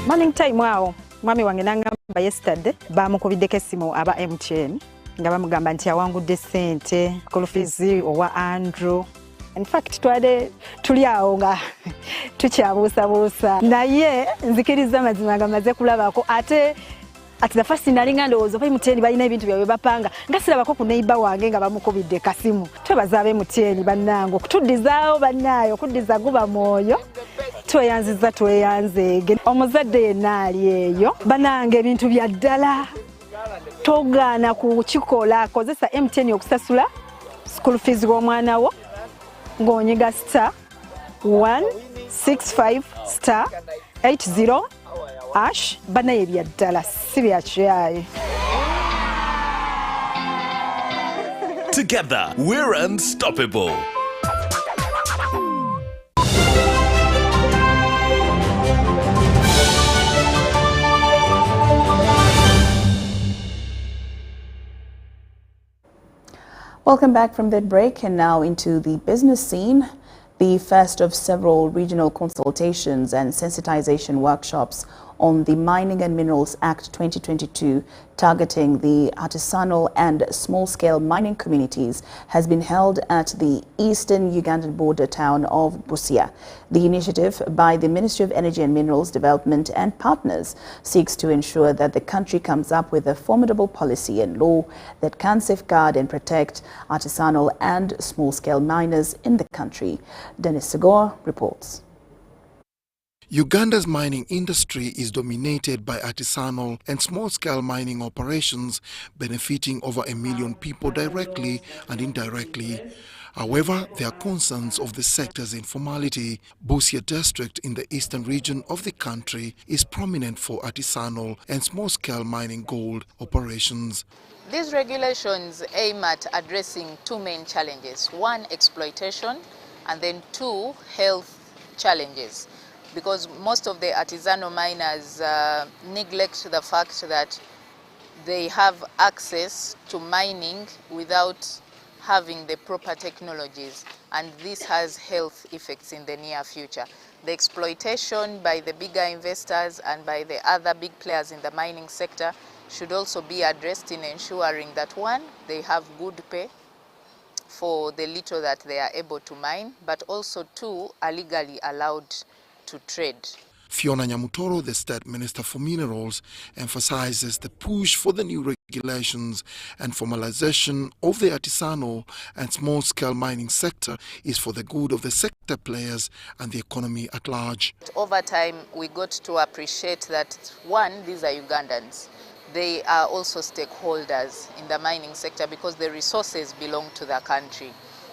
Morning time wao mwami wange nangamba yesterday bamukubiddeko essimu aba MTN nga bamugamba nti awangudde ssente school fees owa Andrew. In fact tuli awo nga tukyabuusabuusa naye nzikiriza mazima nga maze kulabako ate the first nalinga ndowooza oba MTN balina ebintu byabwe bapanga nga sirabako ku neighbor wange nga bamukubidde kasimu. Twebaza abe MTN bannange okutuddizaawo bannaayo okuddiza guba mwoyo. Tweyanziza tweyanzeege omuzadde yenna ali eyo bannange ebintu bya ddala togaana kukikola kozesa MTN okusasula school fees w'omwana wo ng'onyiga star 165 star 80 ash banaye bya ddala si bya kyayi. Together we're unstoppable. Welcome back from that break and now into the business scene. The first of several regional consultations and sensitization workshops on the Mining and Minerals Act 2022 targeting the artisanal and small-scale mining communities has been held at the eastern Ugandan border town of Busia. The initiative by the Ministry of Energy and Minerals Development and partners seeks to ensure that the country comes up with a formidable policy and law that can safeguard and protect artisanal and small-scale miners in the country. Dennis Segor reports. Uganda's mining industry is dominated by artisanal and small-scale mining operations, benefiting over 1 million people directly and indirectly. However, there are concerns of the sector's informality. Busia district in the eastern region of the country is prominent for artisanal and small-scale mining gold operations. These regulations aim at addressing two main challenges. One, exploitation, and then two, health challenges. Because most of the artisanal miners neglect the fact that they have access to mining without having the proper technologies, and this has health effects in the near future. The exploitation by the bigger investors and by the other big players in the mining sector should also be addressed in ensuring that one, they have good pay for the little that they are able to mine, but also two, are legally allowed to trade. Fiona Nyamutoro, the State Minister for Minerals, emphasizes the push for the new regulations and formalization of the artisanal and small-scale mining sector is for the good of the sector players and the economy at large. Over time, we got to appreciate that, one, these are Ugandans. They are also stakeholders in the mining sector because the resources belong to the country.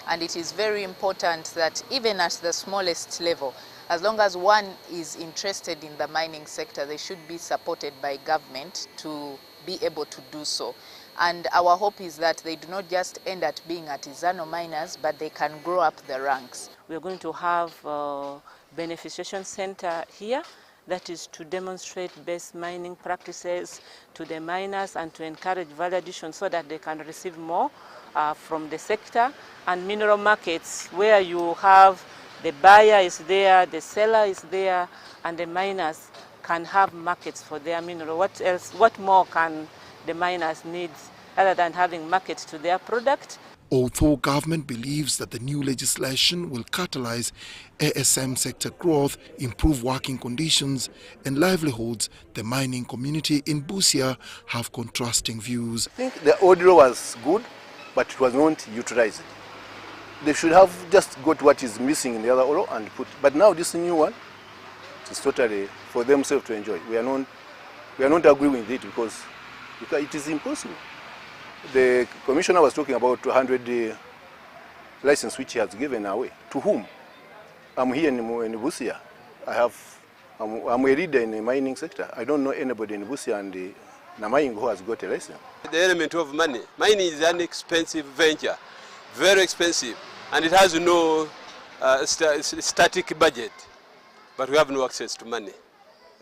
And it is very important that even at the smallest level, as long as one is interested in the mining sector, they should be supported by government to be able to do so. And our hope is that they do not just end at being artisanal miners, but they can grow up the ranks. We are going to have a beneficiation center here that is to demonstrate best mining practices to the miners and to encourage value addition so that they can receive more from the sector, and mineral markets where you have the buyer is there, the seller is there, and the miners can have markets for their mineral. What else, what more can the miners need other than having markets to their product? Although government believes that the new legislation will catalyze ASM sector growth, improve working conditions and livelihoods, the mining community in Busia have contrasting views. I think the old law was good, but it was not utilized. They should have just got what is missing in the other law and put. But now this new one, it's totally for themselves to enjoy. We are not agreeing with it because it is impossible. The commissioner was talking about 200 license which he has given away. To whom? I'm here in Busia. I'm a leader in the mining sector. I don't know anybody in Busia and Namaying who has got a license. The element of money. Mining is an expensive venture, very expensive, and it has no static budget. But we have no access to money.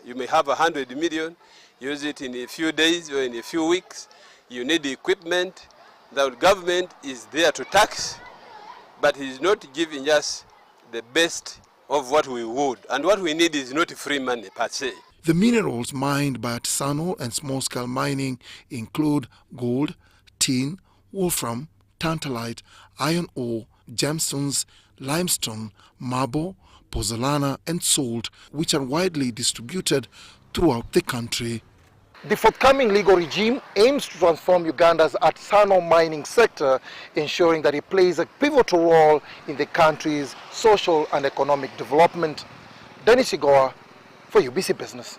You may have 100 million, use it in a few days or in a few weeks. You need equipment. The government is there to tax, but it is not giving us the best of what we would. And what we need is not free money per se. The minerals mined by artisanal and small-scale mining include gold, tin, wolfram, tantalite, iron ore, gemstones, limestone, marble, pozzolana and salt, which are widely distributed throughout the country. The forthcoming legal regime aims to transform Uganda's artisanal mining sector, ensuring that it plays a pivotal role in the country's social and economic development. Dennis Igoa for UBC Business.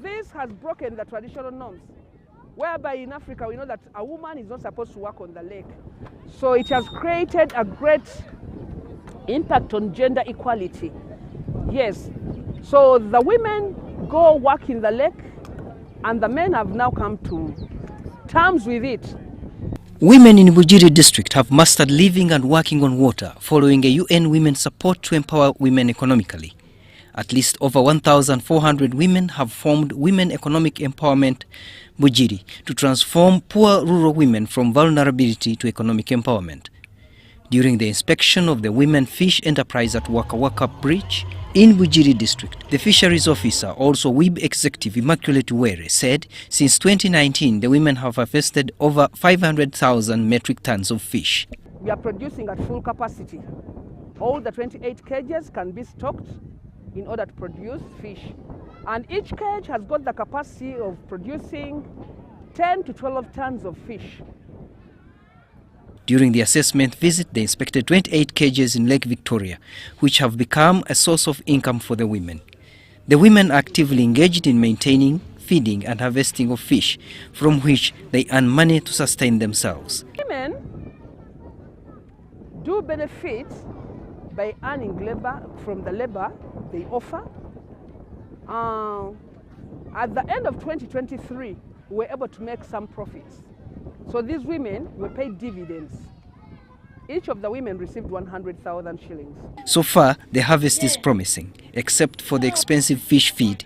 This has broken the traditional norms, whereby in Africa we know that a woman is not supposed to work on the lake. So it has created a great impact on gender equality. Yes, so the women go work in the lake and the men have now come to terms with it. Women in Bujiri district have mastered living and working on water following a UN Women support to empower women economically. At least over 1,400 women have formed Women Economic Empowerment Bujiri to transform poor rural women from vulnerability to economic empowerment. During the inspection of the Women Fish Enterprise at Waka Waka Bridge in Bujiri district, the fisheries officer, also WIB executive Immaculate Were, said since 2019 the women have harvested over 500,000 metric tons of fish. We are producing at full capacity. All the 28 cages can be stocked in order to produce fish. And each cage has got the capacity of producing 10 to 12 tons of fish. During the assessment visit, they inspected 28 cages in Lake Victoria, which have become a source of income for the women. The women are actively engaged in maintaining, feeding and harvesting of fish, from which they earn money to sustain themselves. Women do benefit by earning labor from the labor they offer. At the end of 2023, we were able to make some profits. So these women were paid dividends. Each of the women received 100,000 shillings. So far, the harvest is promising, except for the expensive fish feed.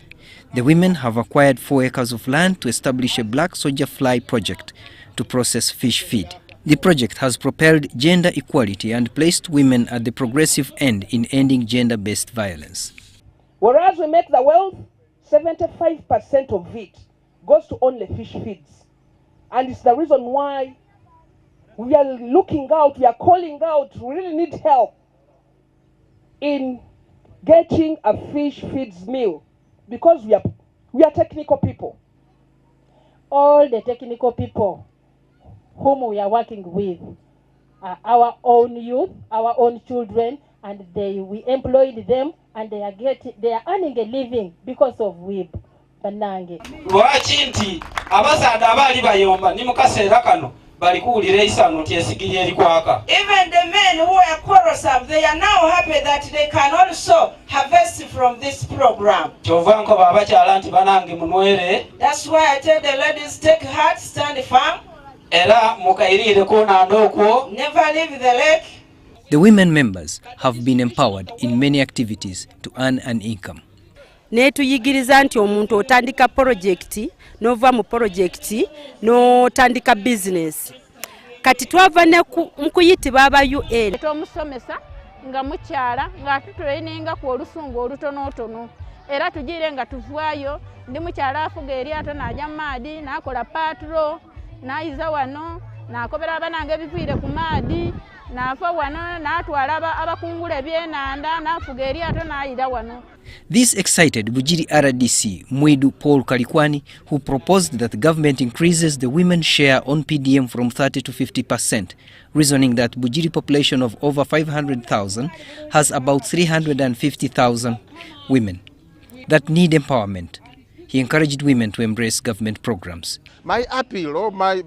The women have acquired 4 acres of land to establish a black soldier fly project to process fish feed. The project has propelled gender equality and placed women at the progressive end in ending gender-based violence. Whereas we make the wealth, 75% of it goes to only fish feeds. And it's the reason why we are looking out, we are calling out, we really need help in getting a fish feeds mill, because we are technical people. All the technical people whom we are working with are our own youth, our own children, and we employed them, and they are earning a living because of WIB. Banange. Lwaki nti abasaadde abaali bayomba ni mukaseera kano bali kuwulira isano tyesigiri erikwaka. Even the men who are quarrelsome, they are now happy that they can also harvest from this program. Kyova nkoba abakyala nti banange munwere. That's why I tell the ladies, take heart, stand firm. Era mukayiriireko nandokwo. Never leave the lake. The women members have been empowered in many activities to earn an income. Netuyigiriza nti omuntu otandika project nova mu project n'otandika business. Kati twava ne mukuyitibwa aba UN. Tomusomesa nga mukyala nga tutraininga ku olusungu olutonotono. Era tugire nga tuvaayo ndi mukyala afuga eryato najja maadi nakola patrol nayiza wano nakobera abanange biviire ku maadi nafa wano natwala abakungula ebyenanda nafuga eryato nayira wano. This excited Bujiri RDC Mwidu Paul Kalikwani, who proposed that the government increases the women's share on PDM from 30 to 50%, reasoning that Bujiri population of over 500,000 has about 350,000 women that need empowerment. He encouraged women to embrace government programs. My appeal or my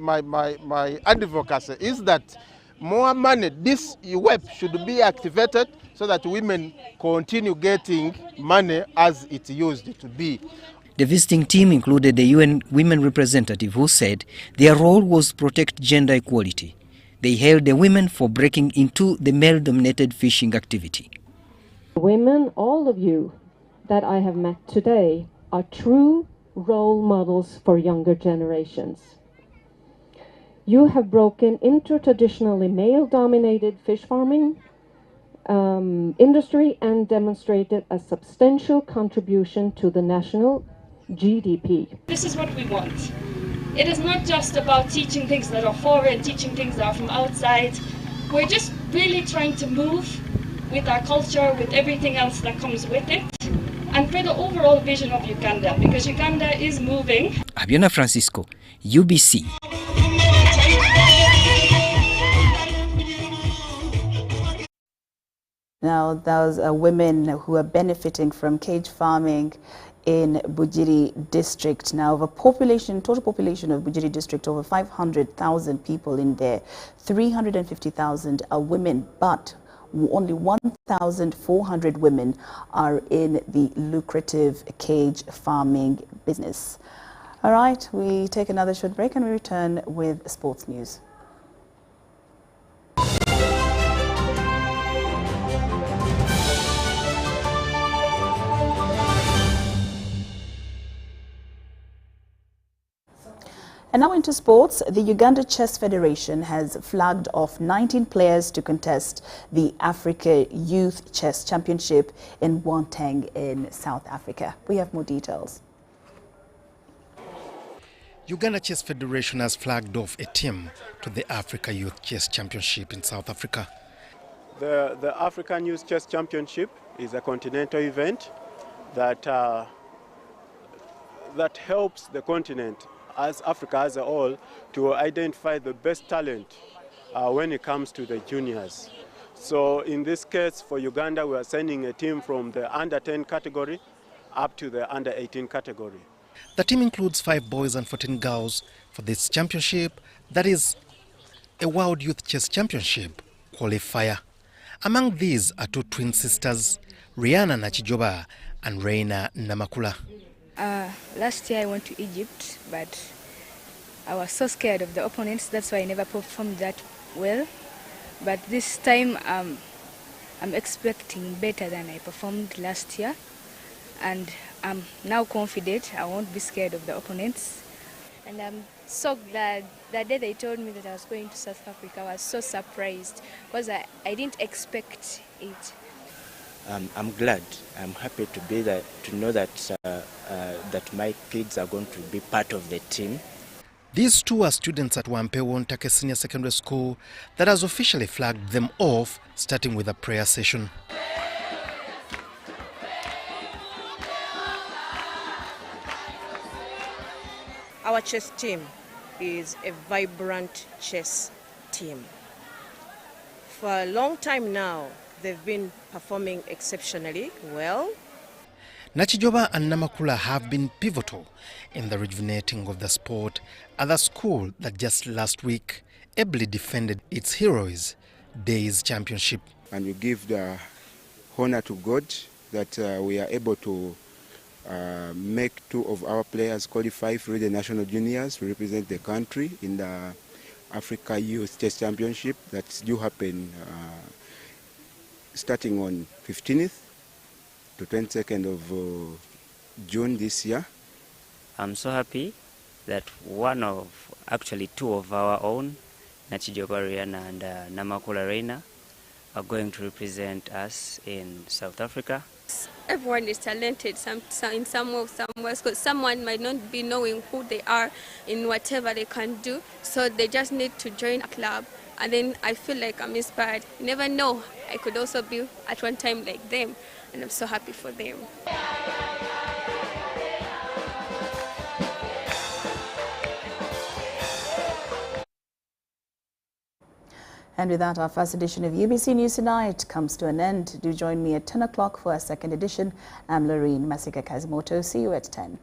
advocacy is that more money, this web should be activated so that women continue getting money as it used to be. The visiting team included the UN women representative who said their role was to protect gender equality. They hailed the women for breaking into the male-dominated fishing activity. Women, all of you that I have met today, are true role models for younger generations. You have broken into traditionally male-dominated fish farming industry and demonstrated a substantial contribution to the national GDP. This is what we want. It is not just about teaching things that are foreign, teaching things that are from outside. We're just really trying to move with our culture, with everything else that comes with it, and for the overall vision of Uganda, because Uganda is moving. Abiona Francisco, UBC. Now, those are women who are benefiting from cage farming in Bujiri district. Now, of a total population of Bujiri district, over 500,000 people in there, 350,000 are women, but only 1,400 women are in the lucrative cage farming business. All right, we take another short break and we return with sports news. And now into sports. The Uganda Chess Federation has flagged off 19 players to contest the Africa Youth Chess Championship in Gauteng in South Africa. We have more details. Uganda Chess Federation has flagged off a team to the Africa Youth Chess Championship in South Africa. The African Youth Chess Championship is a continental event that that helps the continent, as Africa as a whole, to identify the best talent when it comes to the juniors. So in this case, for Uganda, we are sending a team from the under-10 category up to the under-18 category. The team includes 5 boys and 14 girls for this championship, that is a World Youth Chess Championship qualifier. Among these are 2 twin sisters, Rihanna Nachijoba and Reina Namakula. Last year I went to Egypt, but I was so scared of the opponents, that's why I never performed that well. But this time I'm expecting better than I performed last year. And I'm now confident I won't be scared of the opponents. And I'm so glad. The day they told me that I was going to South Africa, I was so surprised because I didn't expect it. I'm glad. I'm happy to be there, to know that that my kids are going to be part of the team. These 2 are students at Wampewo Ntake Senior Secondary School that has officially flagged them off, starting with a prayer session. Our chess team is a vibrant chess team. For a long time now, they've been performing exceptionally well. Nachijoba and Namakula have been pivotal in the rejuvenating of the sport at the school that just last week ably defended its Heroes Days Championship. And we give the honor to God that we are able to make 2 of our players qualify for the national juniors to represent the country in the Africa Youth Chess Championship that's due happen starting on 15th to 22nd of June this year. I'm so happy that actually 2 of our own, Nachijoba Rihanna and Namakula Reina, are going to represent us in South Africa. Everyone is talented in some way, because someone might not be knowing who they are in whatever they can do, so they just need to join a club, and then I feel like I'm inspired. You never know, I could also be at one time like them, and I'm so happy for them. And with that, our first edition of UBC News Tonight comes to an end. Do join me at 10 o'clock for our second edition. I'm Lauryn Masika Kazimoto. See you at 10.